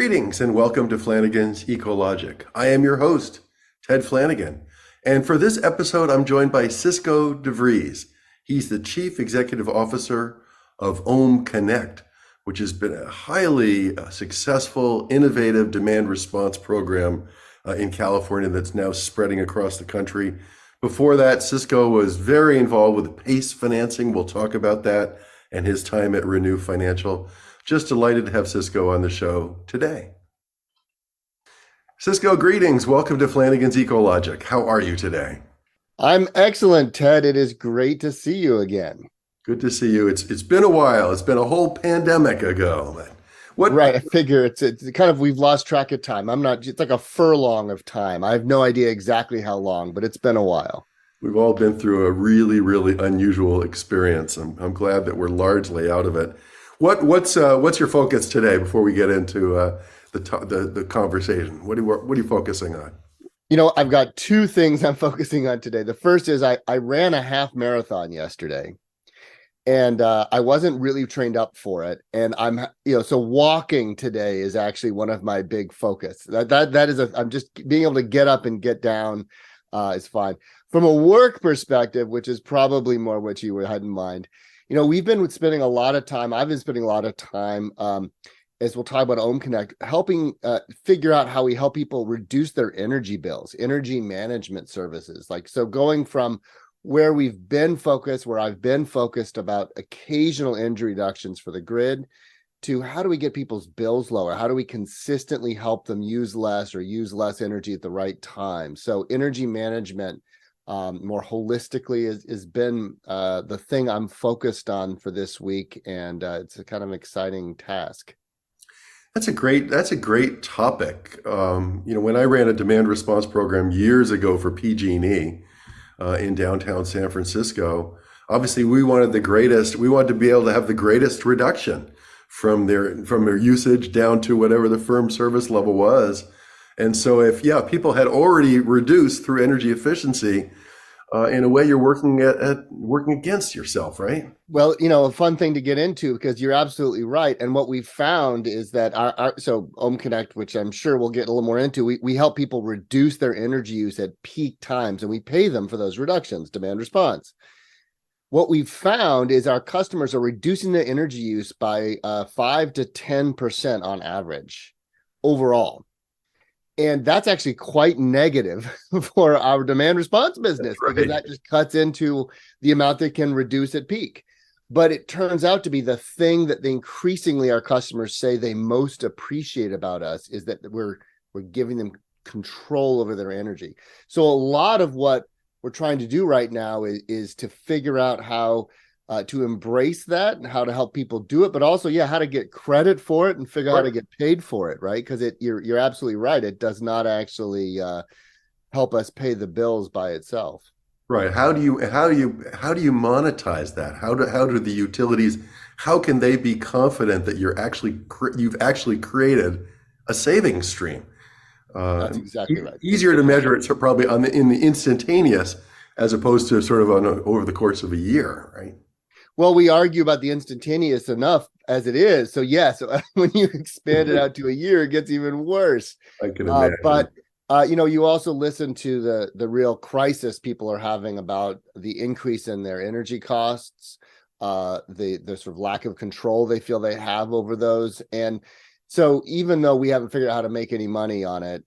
Greetings and welcome to Flanigan's Ecologic. I am your host, Ted Flanigan. And for this episode, I'm joined by Cisco DeVries. He's the Chief Executive Officer of OhmConnect, which has been a highly successful, innovative demand response program in California that's now spreading across the country. Before that, Cisco was very involved with PACE financing. We'll talk about that and his time at Renew Financial. Just delighted to have Cisco on the show today. Cisco, greetings. Welcome to Flanigan's Ecologic. How are you today? I'm excellent, Ted. It is great to see you again. Good to see you. It's been a while. It's been a whole pandemic ago. Right. I figure it's kind of, we've lost track of time. It's like a furlong of time. I have no idea exactly how long, but it's been a while. We've all been through a really, really unusual experience. I'm glad that we're largely out of it. What's your focus today before we get into the conversation? What are you focusing on? I've got two things I'm focusing on today. The first is I ran a half marathon yesterday, and I wasn't really trained up for it. And so walking today is actually one of my big focus. I'm just being able to get up and get down is fine. From a work perspective, which is probably more what you had in mind, we've been spending a lot of time. I've been spending a lot of time, as we'll talk about OhmConnect, helping figure out how we help people reduce their energy bills, energy management services. So going from where I've been focused about occasional energy reductions for the grid to how do we get people's bills lower? How do we consistently help them use less energy at the right time? So energy management more holistically has been the thing I'm focused on for this week, and it's a kind of exciting task. That's a great topic. When I ran a demand response program years ago for PG&E in downtown San Francisco, obviously we wanted to be able to have the greatest reduction from their usage down to whatever the firm service level was. And so if people had already reduced through energy efficiency, in a way you're working against yourself, right? Well, a fun thing to get into, because you're absolutely right. And what we found is that so OhmConnect, which I'm sure we'll get a little more into, we help people reduce their energy use at peak times, and we pay them for those reductions, demand response. What we've found is our customers are reducing their energy use by 5 to 10% on average overall. And that's actually quite negative for our demand response business, right? Because that just cuts into the amount they can reduce at peak. But it turns out to be the thing that increasingly our customers say they most appreciate about us is that we're giving them control over their energy. So a lot of what we're trying to do right now is to figure out how to embrace that and how to help people do it, but also, how to get credit for it and figure out how to get paid for it, right? Because you're absolutely right. It does not actually help us pay the bills by itself. Right. How do you monetize that? How do the utilities? How can they be confident that you've actually created a savings stream? That's exactly right. Easier to measure it, so probably in the instantaneous, as opposed to sort of over the course of a year, right? Well, we argue about the instantaneous enough as it is. So so when you expand it out to a year, it gets even worse. I can imagine. But you also listen to the real crisis people are having about the increase in their energy costs, the sort of lack of control they feel they have over those. And so even though we haven't figured out how to make any money on it,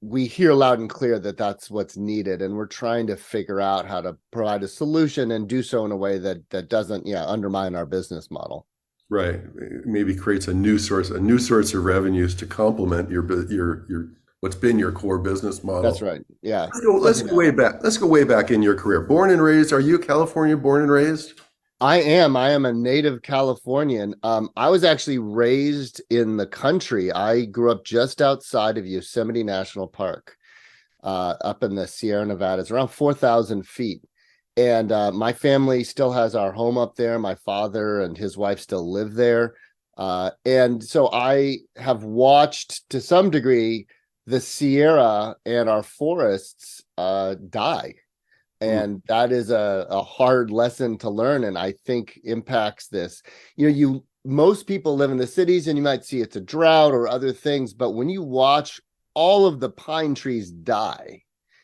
we hear loud and clear that that's what's needed, and we're trying to figure out how to provide a solution and do so in a way that doesn't undermine our business model. Right. Maybe creates a new source of revenues to complement your what's been your core business model. That's right. Yeah. Let's go way back. Let's go way back in your career. Born and raised. Are you California born and raised? I am a native Californian. I was actually raised in the country. I grew up just outside of Yosemite National Park, up in the Sierra Nevada. It's around 4,000 feet. And my family still has our home up there. My father and his wife still live there. And so I have watched, to some degree, the Sierra and our forests die. And that is a hard lesson to learn, and I think impacts this. You most people live in the cities and you might see it's a drought or other things, but when you watch all of the pine trees die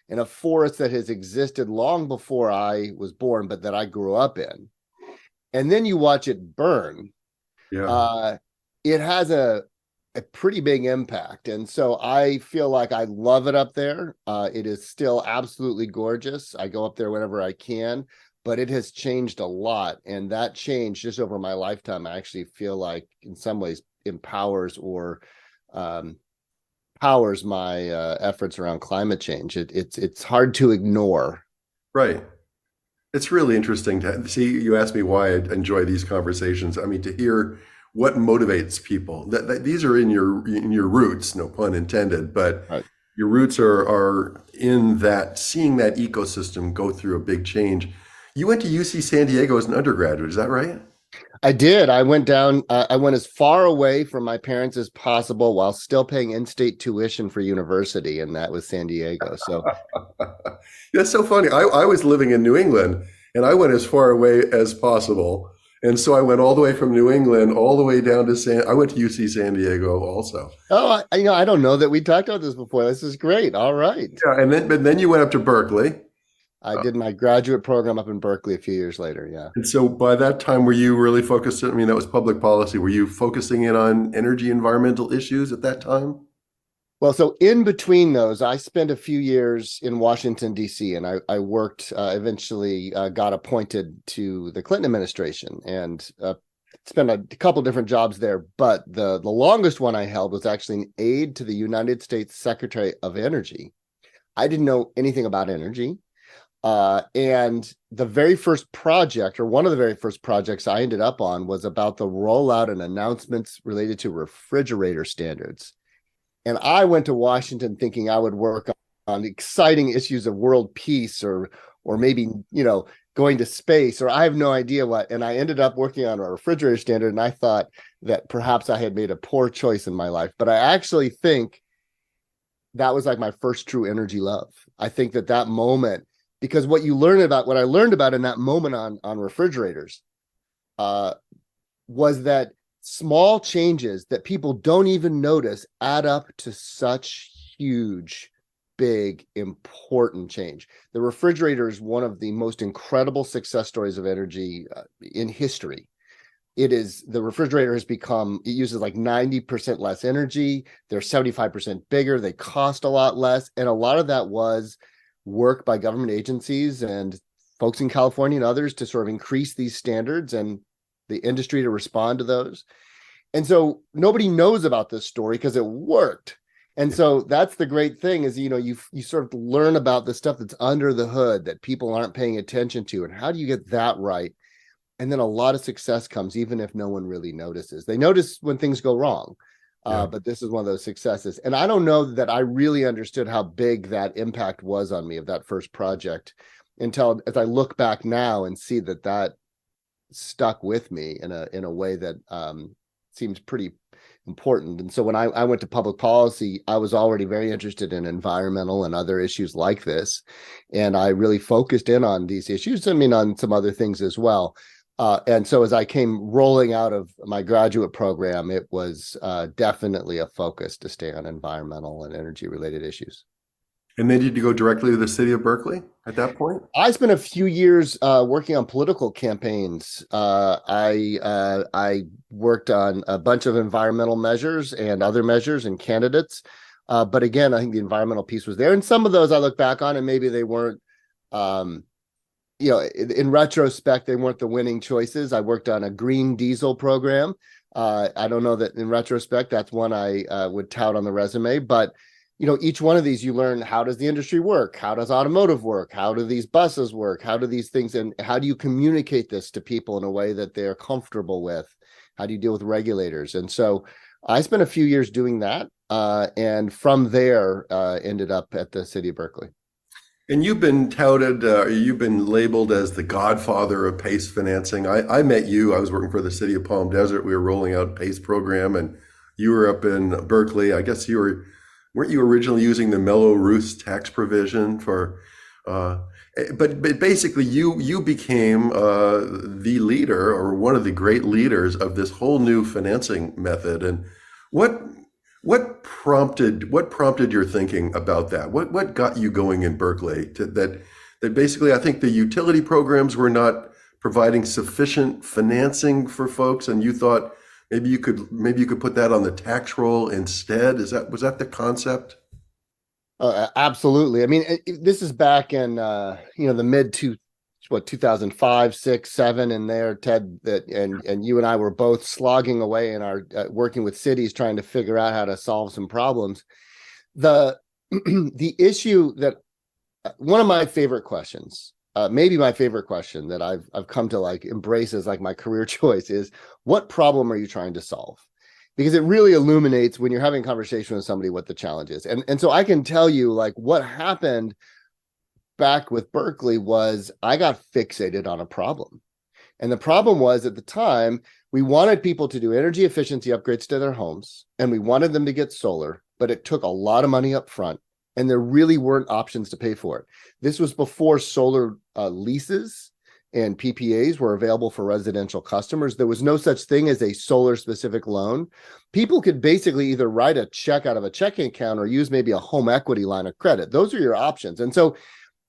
in a forest that has existed long before I was born, but that I grew up in, and then you watch it burn, Yeah. uh, it has a pretty big impact. And so I feel like I love it up there. It is still absolutely gorgeous. I go up there whenever I can, but it has changed a lot. And that change just over my lifetime, I actually feel like in some ways empowers or powers my efforts around climate change. It's hard to ignore. Right. It's really interesting to see. You asked me why I enjoy these conversations. I mean, to hear what motivates people. That these are in your roots, no pun intended, but Right. your roots are in that, seeing that ecosystem go through a big change. You went to UC San Diego as an undergraduate, is that right? I did. I went down, I went as far away from my parents as possible while still paying in-state tuition for university, and that was San Diego. So, That's so funny. I was living in New England and I went as far away as possible. And so I went all the way from New England all the way down to I went to UC San Diego also. oh, I don't know that we talked about this before. This is great. All right. Yeah, but then you went up to Berkeley. I did my graduate program up in Berkeley a few years later. Yeah. And so by that time, were you really focused? I mean, that was public policy. Were you focusing in on energy environmental issues at that time? Well, so in between those, I spent a few years in Washington, D.C., and I worked, eventually got appointed to the Clinton administration and spent a couple different jobs there. But the longest one I held was actually an aide to the United States Secretary of Energy. I didn't know anything about energy. And the very first project, or one of the very first projects I ended up on, was about the rollout and announcements related to refrigerator standards. And I went to Washington thinking I would work on exciting issues of world peace or maybe, going to space, or I have no idea what. And I ended up working on a refrigerator standard. And I thought that perhaps I had made a poor choice in my life. But I actually think that was like my first true energy love. I think that moment, because what I learned about in that moment on refrigerators was that small changes that people don't even notice add up to such huge, big, important change. The refrigerator is one of the most incredible success stories of energy in history. The refrigerator has become, it uses like 90% less energy. They're 75% bigger. They cost a lot less. And a lot of that was work by government agencies and folks in California and others to sort of increase these standards and the industry to respond to those. And so nobody knows about this story because it worked. And so that's the great thing is, you sort of learn about the stuff that's under the hood that people aren't paying attention to. And how do you get that right? And then a lot of success comes, even if no one really notices. They notice when things go wrong. But this is one of those successes. And I don't know that I really understood how big that impact was on me of that first project until as I look back now and see that stuck with me in a way that seems pretty important. And so when I went to public policy, I was already very interested in environmental and other issues like this. And I really focused in on these issues. I mean, on some other things as well. And so as I came rolling out of my graduate program, it was definitely a focus to stay on environmental and energy related issues. And then did you go directly to the city of Berkeley at that point? I spent a few years working on political campaigns. I worked on a bunch of environmental measures and other measures and candidates. But again, I think the environmental piece was there. And some of those I look back on and maybe they weren't, in retrospect, they weren't the winning choices. I worked on a green diesel program. I don't know that in retrospect, that's one I would tout on the resume, but each one of these, you learn, how does the industry work? How does automotive work? How do these buses work? How do these things, and how do you communicate this to people in a way that they're comfortable with? How do you deal with regulators? And so I spent a few years doing that. And from there, ended up at the city of Berkeley. And you've been touted, you've been labeled as the godfather of PACE financing. I met you, I was working for the city of Palm Desert. We were rolling out PACE program and you were up in Berkeley. I guess weren't you originally using the Mellow Roofs tax provision for, But basically, you became the leader or one of the great leaders of this whole new financing method. And what what prompted your thinking about that? What got you going in Berkeley that basically I think the utility programs were not providing sufficient financing for folks, and you thought maybe you could put that on the tax roll instead. Was that the concept? Absolutely. I mean, this is back in the mid to 2005, 6, 7 in there, Ted. That and you and I were both slogging away in our working with cities trying to figure out how to solve some problems. The the issue that one of my favorite questions, maybe my favorite question that I've come to like embrace as like my career choice is, what problem are you trying to solve? Because it really illuminates when you're having a conversation with somebody what the challenge is. And so I can tell you like what happened back with Berkeley was I got fixated on a problem. And the problem was at the time, we wanted people to do energy efficiency upgrades to their homes, and we wanted them to get solar, but it took a lot of money up front, and there really weren't options to pay for it. This was before solar leases and PPAs were available for residential customers. There was no such thing as a solar specific loan. People could basically either write a check out of a checking account or use maybe a home equity line of credit. Those are your options. And so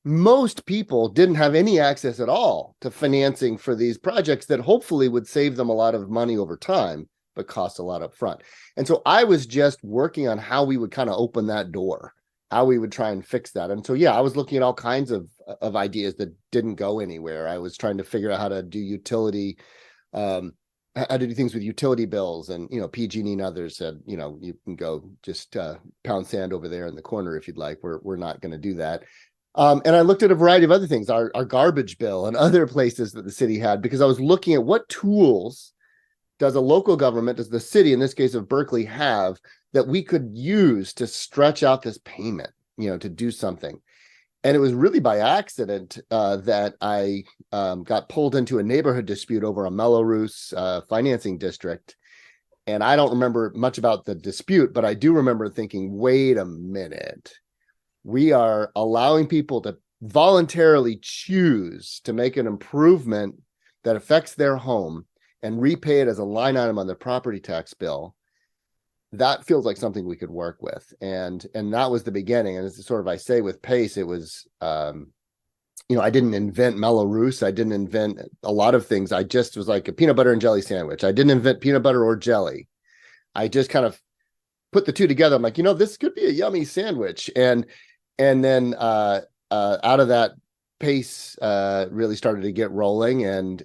most people didn't have any access at all to financing for these projects that hopefully would save them a lot of money over time, but cost a lot up front. And so I was just working on how we would kind of open that door, how we would try and fix that. And so, yeah, I was looking at all kinds of ideas that didn't go anywhere. I was trying to figure out how to do utility, how to do things with utility bills. And, PG&E and others said, you can go just pound sand over there in the corner if you'd like. We're not going to do that. And I looked at a variety of other things, our garbage bill and other places that the city had, because I was looking at what tools does a local government, does the city, in this case of Berkeley, have that we could use to stretch out this payment, to do something. And it was really by accident that I got pulled into a neighborhood dispute over a Melrose financing district. And I don't remember much about the dispute, but I do remember thinking, wait a minute. We are allowing people to voluntarily choose to make an improvement that affects their home and repay it as a line item on their property tax bill. That feels like something we could work with. And that was the beginning. And it's sort of, I say with PACE, it was, I didn't invent Melrose. I didn't invent a lot of things. I just was like a peanut butter and jelly sandwich. I didn't invent peanut butter or jelly. I just kind of put the two together. I'm like, this could be a yummy sandwich. And then out of that, PACE really started to get rolling, and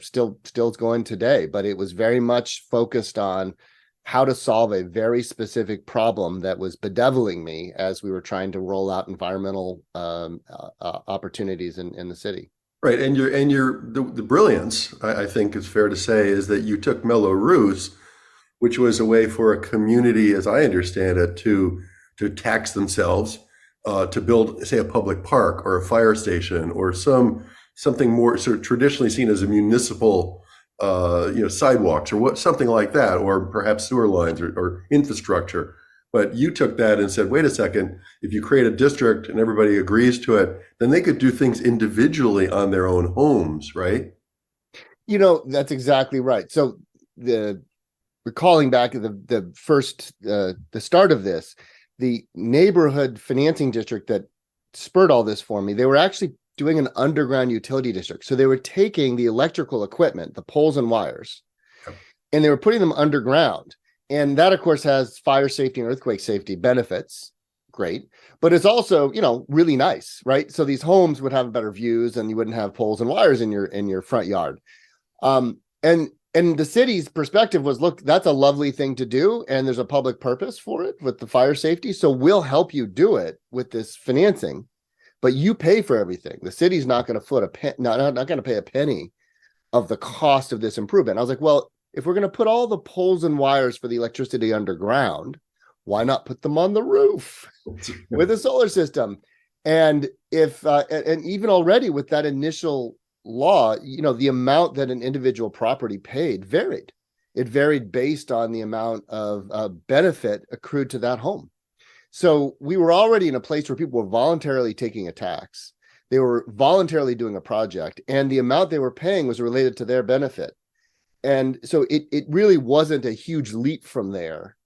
still it's going today. But it was very much focused on how to solve a very specific problem that was bedeviling me as we were trying to roll out environmental opportunities in the city. Right, and the brilliance, I think it's fair to say, is that you took Melrose, which was a way for a community, as I understand it, to tax themselves, to build, say, a public park or a fire station or something more sort of traditionally seen as a municipal, sidewalks or something like that, or perhaps sewer lines or infrastructure. But you took that and said, wait a second, if you create a district and everybody agrees to it, then they could do things individually on their own homes, right? That's exactly right. So recalling back to the first, the start of this, the neighborhood financing district that spurred all this for me, they were actually doing an underground utility district. So they were taking the electrical equipment, the poles and wires, and they were putting them underground. And that, of course, has fire safety and earthquake safety benefits. Great. But it's also, really nice, right? So these homes would have better views, and you wouldn't have poles and wires in your front yard. And the city's perspective was, look, that's a lovely thing to do, and there's a public purpose for it with the fire safety. So we'll help you do it with this financing, but you pay for everything. The city's not going to foot not going to pay a penny of the cost of this improvement. I was like, well, if we're going to put all the poles and wires for the electricity underground, why not put them on the roof with a solar system? And and even already with that initial law, the amount that an individual property paid varied. It varied based on the amount of benefit accrued to that home. So we were already in a place where people were voluntarily taking a tax. They were voluntarily doing a project, and the amount they were paying was related to their benefit. And so it really wasn't a huge leap from there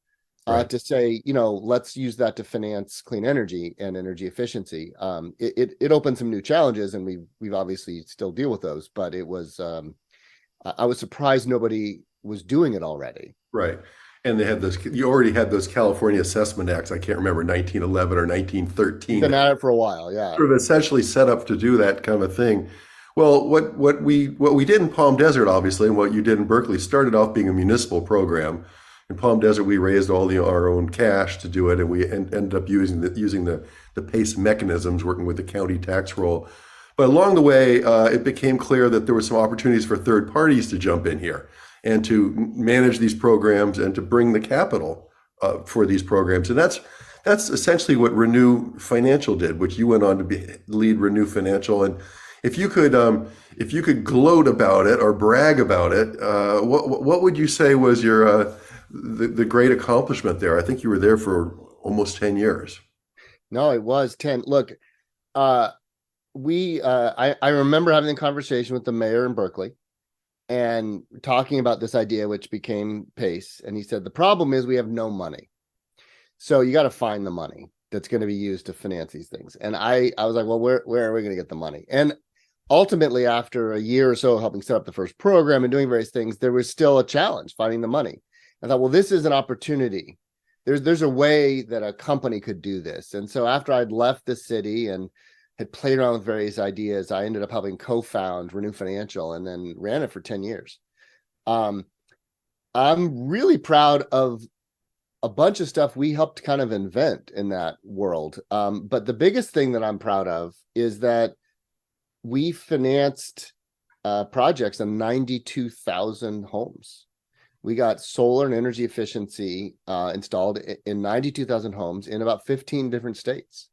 Right. to say, let's use that to finance clean energy and energy efficiency. It opened some new challenges, and we've obviously still deal with those, but it was, I was surprised nobody was doing it already. Right. And they had those, you already had those California Assessment Acts, I can't remember, 1911 or 1913, Been at it for a while, yeah. sort of essentially set up to do that kind of a thing. Well, what we did in Palm Desert, obviously, and what you did in Berkeley started off being a municipal program. In Palm Desert, we raised all our own cash to do it, and we ended up using the PACE mechanisms, working with the county tax roll. But along the way, it became clear that there were some opportunities for third parties to jump in here and to manage these programs and to bring the capital for these programs. And that's essentially what Renew Financial did, which you went on to lead Renew Financial. And if you could gloat about it or brag about it, what would you say was your the great accomplishment there? I think you were there for almost 10 years. No, it was 10. Look, I remember having a conversation with the mayor in Berkeley and talking about this idea, which became PACE. And he said, the problem is we have no money. So you got to find the money that's going to be used to finance these things. And I was like, well, where are we going to get the money? And ultimately, after a year or so helping set up the first program and doing various things, there was still a challenge finding the money. I thought, well, this is an opportunity. There's a way that a company could do this. And so after I'd left the city and had played around with various ideas, I ended up helping co-found Renew Financial and then ran it for 10 years. I'm really proud of a bunch of stuff we helped kind of invent in that world. But the biggest thing that I'm proud of is that we financed projects on 92,000 homes. We got solar and energy efficiency installed in 92,000 homes in about 15 different states.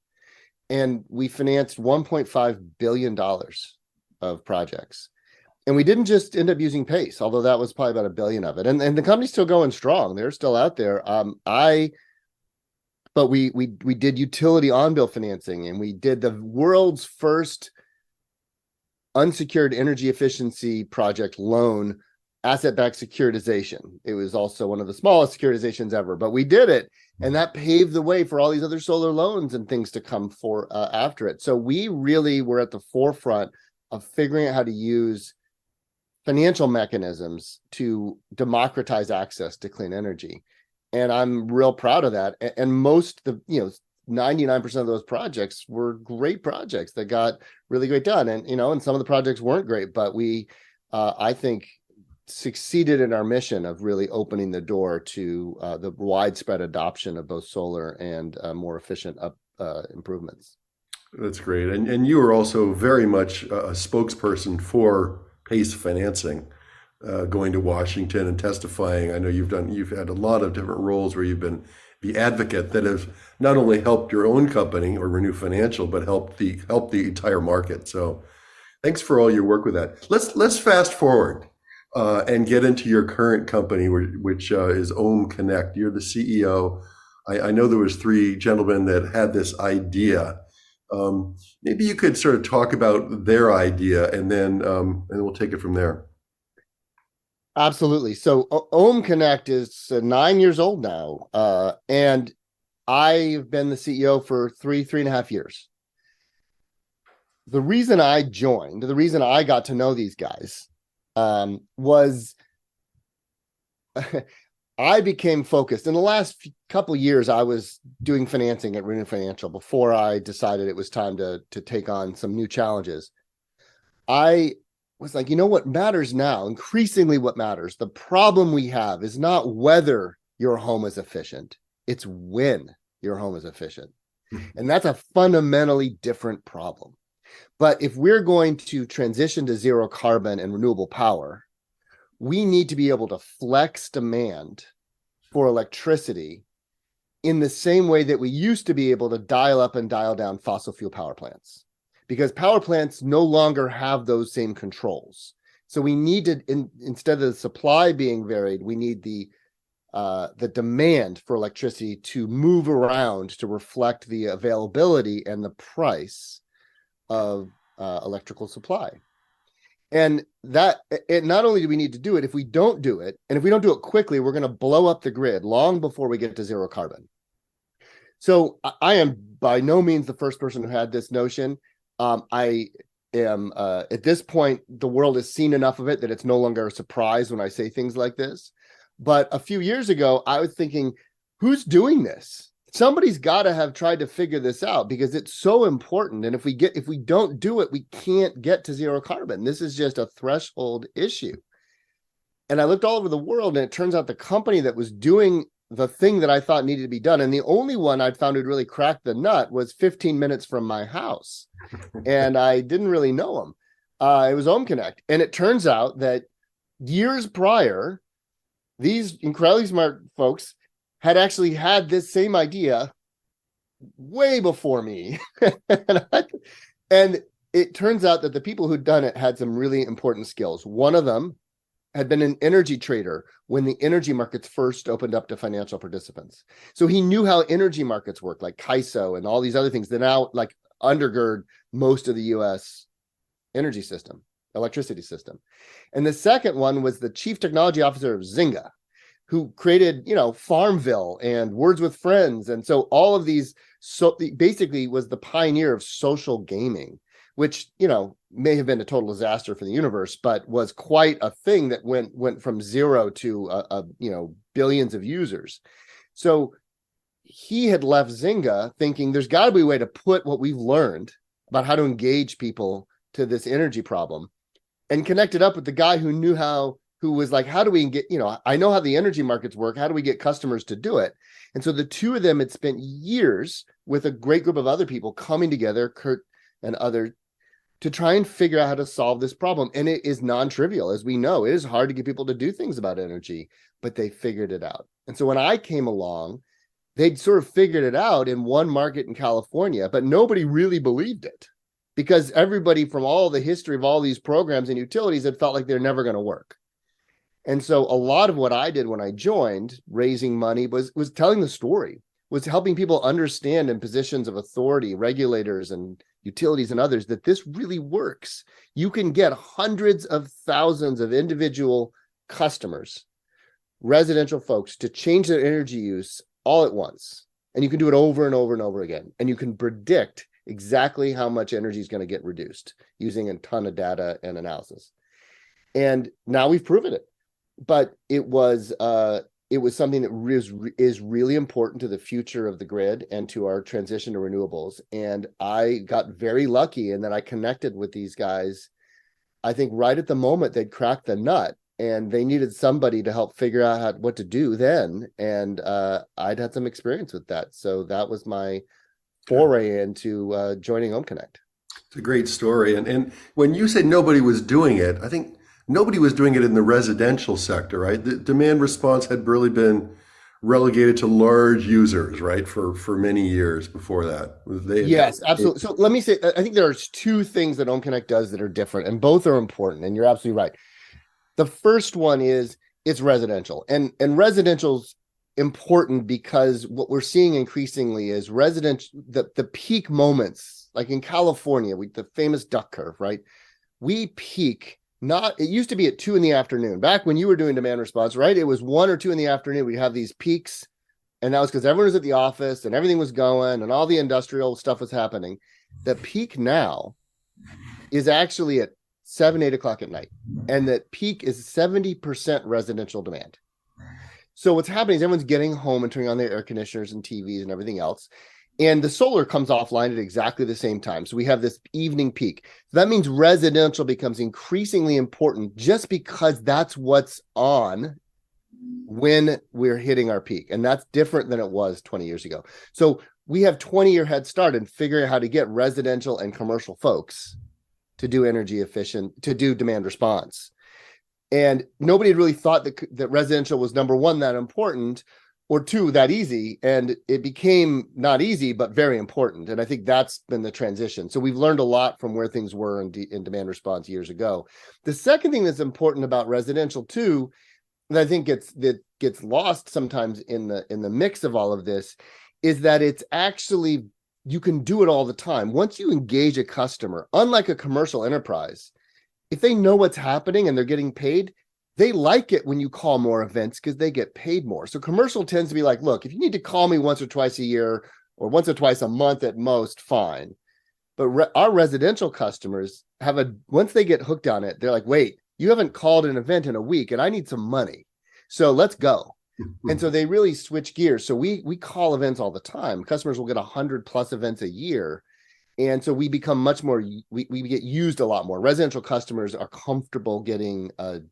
And we financed $1.5 billion of projects. And we didn't just end up using PACE, although that was probably about $1 billion of it. And the company's still going strong. They're still out there. But we did utility on-bill financing, and we did the world's first unsecured energy efficiency project loan asset-backed securitization. It was also one of the smallest securitizations ever, but we did it. And that paved the way for all these other solar loans and things to come for after it. So we really were at the forefront of figuring out how to use financial mechanisms to democratize access to clean energy. And I'm real proud of that. And 99% of those projects were great projects that got really great done. And, and some of the projects weren't great, but we, I think, succeeded in our mission of really opening the door to the widespread adoption of both solar and more efficient improvements. That's great. And you were also very much a spokesperson for PACE financing, going to Washington and testifying. I know you've had a lot of different roles where you've been the advocate that has not only helped your own company or Renew Financial, but helped the entire market. So thanks for all your work with that. Let's fast forward and get into your current company, which is OhmConnect. You're the CEO. I know there was 3 gentlemen that had this idea. Maybe you could sort of talk about their idea, and then we'll take it from there. Absolutely. So OhmConnect is 9 years old now, and I've been the CEO for 3.5 years. The reason I joined, the reason I got to know these guys, was I became focused. In the last couple of years, I was doing financing at Renew Financial before I decided it was time to take on some new challenges. I was like, what matters now, increasingly what matters, the problem we have is not whether your home is efficient, it's when your home is efficient. And that's a fundamentally different problem. But if we're going to transition to zero carbon and renewable power, we need to be able to flex demand for electricity in the same way that we used to be able to dial up and dial down fossil fuel power plants, because power plants no longer have those same controls. So we need to, instead of the supply being varied, we need the demand for electricity to move around to reflect the availability and the price of electrical supply. And that it not only do we need to do it, if we don't do it, and if we don't do it quickly, we're going to blow up the grid long before we get to zero carbon. So I am by no means the first person who had this notion. I am at this point, the world has seen enough of it that it's no longer a surprise when I say things like this. But a few years ago, I was thinking, who's doing this? Somebody's got to have tried to figure this out because it's so important. And if we don't do it, we can't get to zero carbon. This is just a threshold issue. And I looked all over the world, and it turns out the company that was doing the thing that I thought needed to be done, and the only one I'd found who'd really cracked the nut, was 15 minutes from my house. And I didn't really know him. It was OhmConnect. And it turns out that years prior, these incredibly smart folks had actually had this same idea way before me. And it turns out that the people who'd done it had some really important skills. One of them had been an energy trader when the energy markets first opened up to financial participants. So he knew how energy markets work, like CAISO and all these other things that now like undergird most of the US energy system, electricity system. And the second one was the chief technology officer of Zynga, who created, Farmville and Words with Friends. And so all of these, so basically was the pioneer of social gaming, which, may have been a total disaster for the universe, but was quite a thing that went from zero to, billions of users. So he had left Zynga thinking there's got to be a way to put what we've learned about how to engage people to this energy problem and connect it up with the guy who was like, how do we get, I know how the energy markets work. How do we get customers to do it? And so the two of them had spent years with a great group of other people coming together, Kurt and others, to try and figure out how to solve this problem. And it is non-trivial. As we know, it is hard to get people to do things about energy, but they figured it out. And so when I came along, they'd sort of figured it out in one market in California, but nobody really believed it because everybody from all the history of all these programs and utilities had felt like they're never going to work. And so a lot of what I did when I joined raising money was telling the story, was helping people understand in positions of authority, regulators and utilities and others, that this really works. You can get hundreds of thousands of individual customers, residential folks, to change their energy use all at once. And you can do it over and over and over again. And you can predict exactly how much energy is going to get reduced using a ton of data and analysis. And now we've proven it. But it was something that is really important to the future of the grid and to our transition to renewables. And I got very lucky in that I connected with these guys. I think right at the moment they'd cracked the nut, and they needed somebody to help figure out what to do then. And I'd had some experience with that, so that was my foray into joining OhmConnect. It's a great story. And when you say nobody was doing it, I think nobody was doing it in the residential sector, right? The demand response had really been relegated to large users, right, for many years before that. Yes, absolutely. So let me say, I think there's two things that OhmConnect does that are different, and both are important, and you're absolutely right. The first one is it's residential, and residential's important because what we're seeing increasingly is the peak moments, like in California, the famous duck curve, right? We peak. It used to be at 2 p.m. Back when you were doing demand response, right? It was 1 or 2 p.m. We'd have these peaks. And that was because everyone was at the office and everything was going and all the industrial stuff was happening. The peak now is actually at 7, 8 o'clock at night. And that peak is 70% residential demand. So what's happening is everyone's getting home and turning on their air conditioners and TVs and everything else. And the solar comes offline at exactly the same time. So we have this evening peak. So that means residential becomes increasingly important just because that's what's on when we're hitting our peak. And that's different than it was 20 years ago. So we have 20-year head start in figuring out how to get residential and commercial folks to do energy efficient, to do demand response. And nobody had really thought that residential was, number one, that important, or two, that easy. And it became not easy, but very important. And I think that's been the transition. So we've learned a lot from where things were in demand response years ago. The second thing that's important about residential too, that I think gets lost sometimes in the mix of all of this, is that it's actually you can do it all the time. Once you engage a customer, unlike a commercial enterprise, if they know what's happening and they're getting paid, they like it when you call more events because they get paid more. So commercial tends to be like, look, if you need to call me once or twice a year or once or twice a month at most, fine. But our residential customers once they get hooked on it, they're like, wait, you haven't called an event in a week and I need some money. So let's go. And so they really switch gears. So we call events all the time. Customers will get 100+ events a year. And so we become much more, we get used a lot more. Residential customers are comfortable getting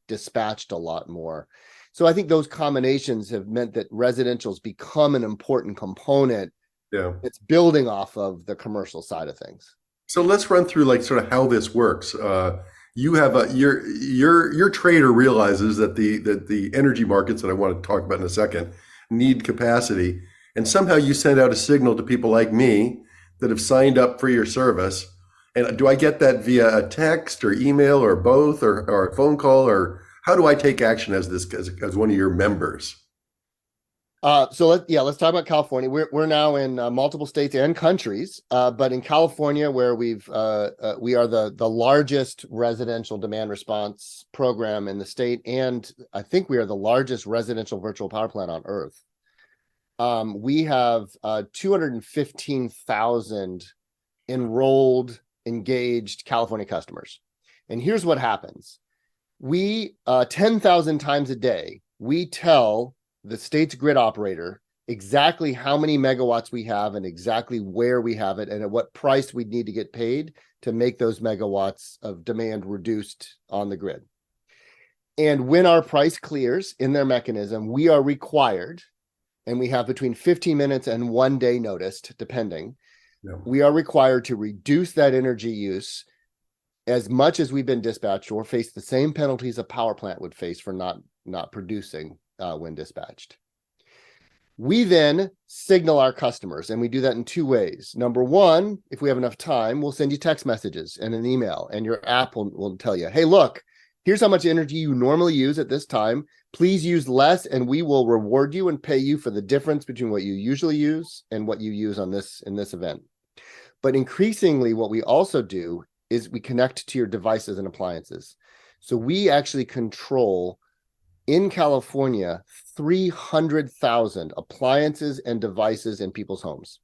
dispatched a lot more. So I think those combinations have meant that residential's become an important component. Yeah. It's building off of the commercial side of things. So let's run through like sort of how this works. You have your trader realizes that the energy markets that I want to talk about in a second need capacity, and somehow you send out a signal to people like me that have signed up for your service. And do I get that via a text or email or both or a phone call, or how do I take action as one of your members? Let's talk about California. We're now in multiple states and countries, but in California, where we are the largest residential demand response program in the state, and I think we are the largest residential virtual power plant on Earth. We have 215,000 enrolled, engaged California customers, and here's what happens: we 10,000 times a day we tell the state's grid operator exactly how many megawatts we have and exactly where we have it and at what price we'd need to get paid to make those megawatts of demand reduced on the grid. And when our price clears in their mechanism, we are required, and we have between 15 minutes and 1 day noticed, depending, we are required to reduce that energy use as much as we've been dispatched, or face the same penalties a power plant would face for not producing when dispatched. We then signal our customers, and we do that in 2 ways. Number one, if we have enough time, we'll send you text messages and an email, and your app will tell you, hey, look, here's how much energy you normally use at this time. Please use less, and we will reward you and pay you for the difference between what you usually use and what you use in this event. But increasingly, what we also do is we connect to your devices and appliances. So we actually control, in California, 300,000 appliances and devices in people's homes.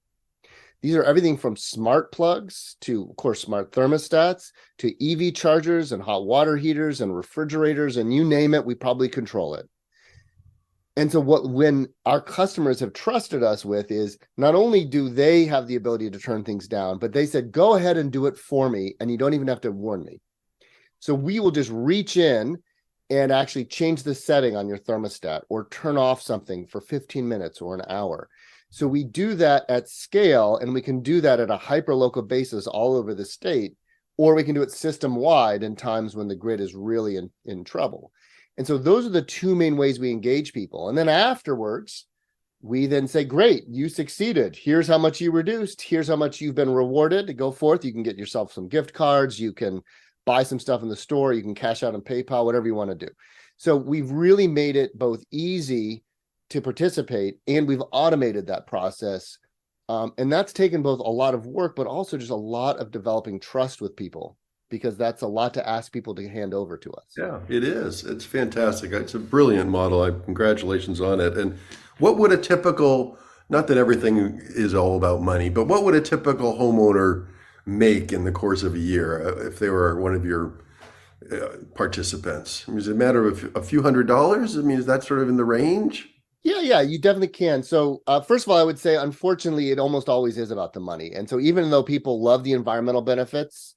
These are everything from smart plugs to, of course, smart thermostats to EV chargers and hot water heaters and refrigerators, and you name it, we probably control it. And so when our customers have trusted us with is, not only do they have the ability to turn things down, but they said, go ahead and do it for me, and you don't even have to warn me. So we will just reach in and actually change the setting on your thermostat or turn off something for 15 minutes or an hour. So we do that at scale, and we can do that at a hyper-local basis all over the state, or we can do it system-wide in times when the grid is really in trouble. And so those are the 2 main ways we engage people. And then afterwards, we then say, great, you succeeded. Here's how much you reduced. Here's how much you've been rewarded. To go forth, you can get yourself some gift cards. You can buy some stuff in the store. You can cash out on PayPal, whatever you want to do. So we've really made it both easy to participate, and we've automated that process. And that's taken both a lot of work, but also just a lot of developing trust with people, because that's a lot to ask people to hand over to us. Yeah, it is. It's fantastic. It's a brilliant model. Congratulations on it. And what would a typical, not that everything is all about money, but what would a typical homeowner make in the course of a year if they were one of your participants? I mean, is it a matter of a few $100s? I mean, is that sort of in the range? Yeah, you definitely can. So first of all, I would say, unfortunately, it almost always is about the money. And so even though people love the environmental benefits,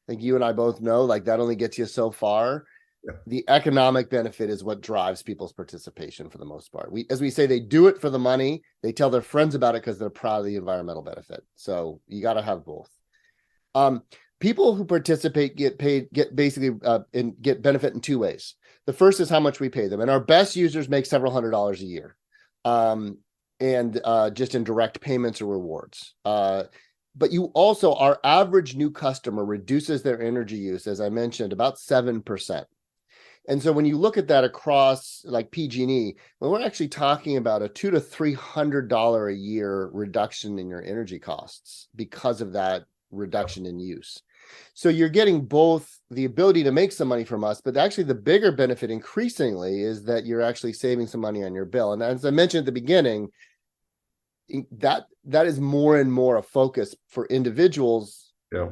I think you and I both know, like, that only gets you so far. Yeah. The economic benefit is what drives people's participation for the most part. As we say, they do it for the money. They tell their friends about it because they're proud of the environmental benefit. So you got to have both. People who participate get benefit in 2 ways. The first is how much we pay them. And our best users make several $100s a year, and just in direct payments or rewards. But you also, our average new customer reduces their energy use, as I mentioned, about 7%. And so when you look at that across like PG&E, well, we're actually talking about a $200 to $300 a year reduction in your energy costs because of that reduction in use. So you're getting both the ability to make some money from us, but actually the bigger benefit increasingly is that you're actually saving some money on your bill. And as I mentioned at the beginning, that is more and more a focus for individuals, Yeah.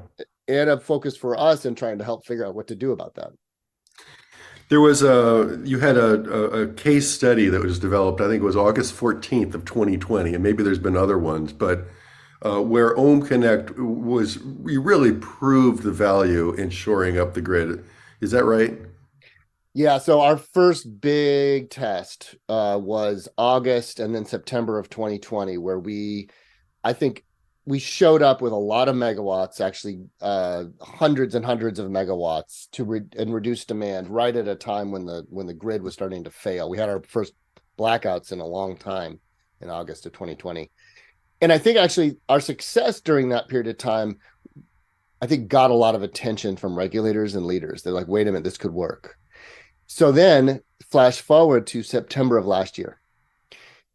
and a focus for us in trying to help figure out what to do about that. There was you had a case study that was developed, I think it was August 14th of 2020, and maybe there's been other ones, but where OhmConnect was, we really proved the value in shoring up the grid. Is that right? Yeah, so our first big test was August and then September of 2020, where I think we showed up with a lot of megawatts, actually hundreds and hundreds of megawatts and reduce demand right at a time when the grid was starting to fail. We had our first blackouts in a long time in August of 2020. And I think actually our success during that period of time, I think, got a lot of attention from regulators and leaders. They're like, wait a minute, this could work. So then flash forward to September of last year.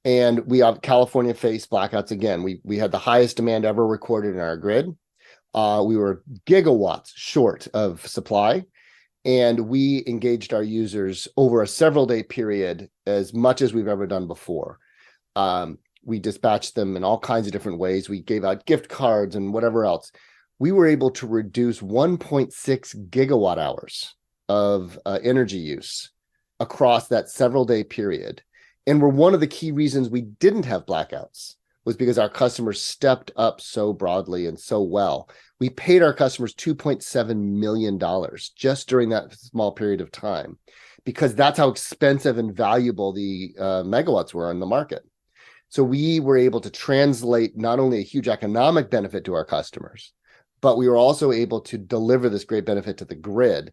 And California faced blackouts again. We had the highest demand ever recorded in our grid. We were gigawatts short of supply, and we engaged our users over a several-day period as much as we've ever done before. We dispatched them in all kinds of different ways. We gave out gift cards and whatever else. We were able to reduce 1.6 gigawatt hours of energy use across that several-day period. And we're one of the key reasons we didn't have blackouts was because our customers stepped up so broadly and so well. We paid our customers $2.7 million just during that small period of time, because that's how expensive and valuable the megawatts were on the market. So we were able to translate not only a huge economic benefit to our customers, but we were also able to deliver this great benefit to the grid.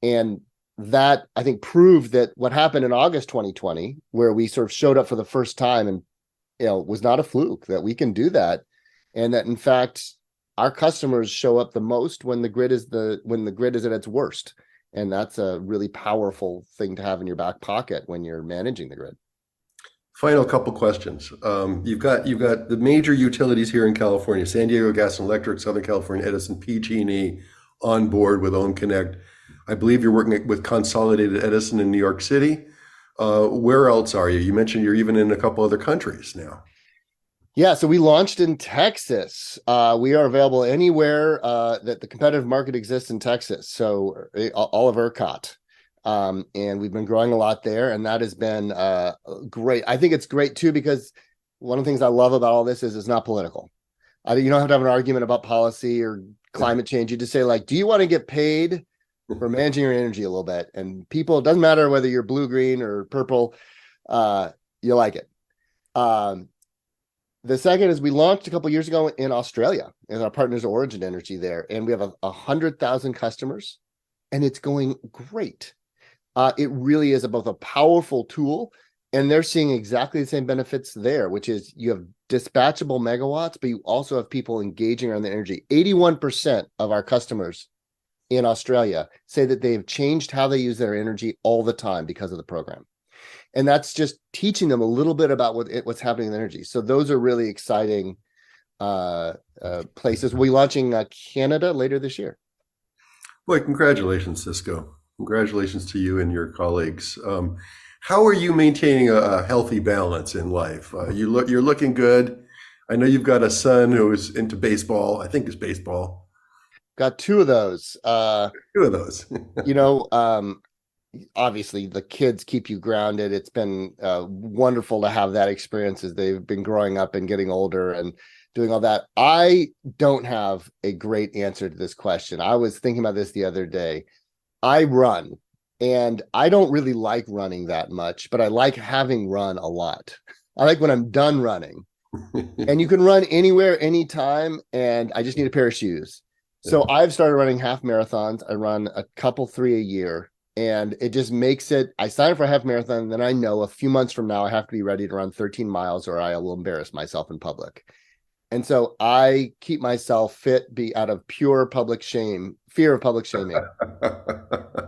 And that, I think, proved that what happened in August 2020, where we sort of showed up for the first time and, was not a fluke, that we can do that. And that, in fact, our customers show up the most when the grid is at its worst. And that's a really powerful thing to have in your back pocket when you're managing the grid. Final couple questions. You've got the major utilities here in California: San Diego Gas and Electric, Southern California Edison, PG&E, on board with OhmConnect. I believe you're working with Consolidated Edison in New York City. Where else are you? You mentioned you're even in a couple other countries now. Yeah, so we launched in Texas. We are available anywhere that the competitive market exists in Texas. So all of ERCOT. And we've been growing a lot there, and that has been great. I think it's great too, because one of the things I love about all this is it's not political. You don't have to have an argument about policy or climate change. You just say, like, do you want to get paid for managing your energy a little bit? And people, it doesn't matter whether you're blue, green, or purple, you like it. The second is we launched a couple of years ago in Australia, and our partners Origin Energy there, and we have 100,000 customers, and it's going great. It really is both a powerful tool, and they're seeing exactly the same benefits there, which is you have dispatchable megawatts, but you also have people engaging around the energy. 81% of our customers in Australia say that they've changed how they use their energy all the time because of the program. And that's just teaching them a little bit about what's happening in energy. So those are really exciting places. We'll be launching Canada later this year. Boy, congratulations, Cisco. Congratulations to you and your colleagues. How are you maintaining a healthy balance in life? You're looking good. I know you've got a son who is into baseball. I think it's baseball. Got two of those. Two of those. Obviously the kids keep you grounded. It's been wonderful to have that experience as they've been growing up and getting older and doing all that. I don't have a great answer to this question. I was thinking about this the other day. I run, and I don't really like running that much, but I like having run a lot. I like when I'm done running, and you can run anywhere, anytime, and I just need a pair of shoes. So I've started running half marathons. I run a couple, 3 a year, and it just makes it, I sign up for a half marathon, and then I know a few months from now, I have to be ready to run 13 miles or I will embarrass myself in public. And so I keep myself fit, be out of pure public shame, fear of public shaming.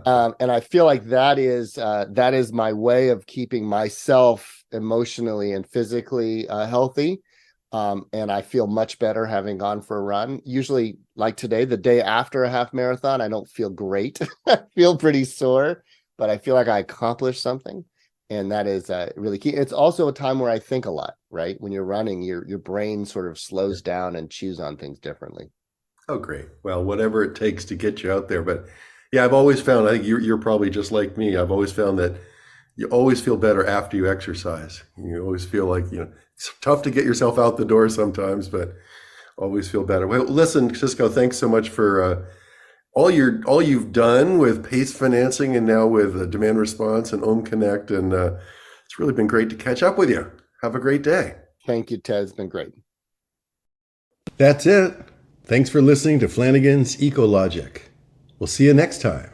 And I feel like that is my way of keeping myself emotionally and physically healthy. And I feel much better having gone for a run. Usually, like today, the day after a half marathon, I don't feel great. I feel pretty sore, but I feel like I accomplished something. And that is really key. It's also a time where I think a lot, right? When you're running, your brain sort of slows down and chews on things differently. Oh, great. Well, whatever it takes to get you out there. But yeah, I've always found, I think you're probably just like me. I've always found that you always feel better after you exercise. You always feel like, it's tough to get yourself out the door sometimes, but always feel better. Well, listen, Cisco, thanks so much for all you've done with PACE financing and now with demand response and OhmConnect. And it's really been great to catch up with you. Have a great day. Thank you, Ted. It's been great. That's it. Thanks for listening to Flanigan's Ecologic. We'll see you next time.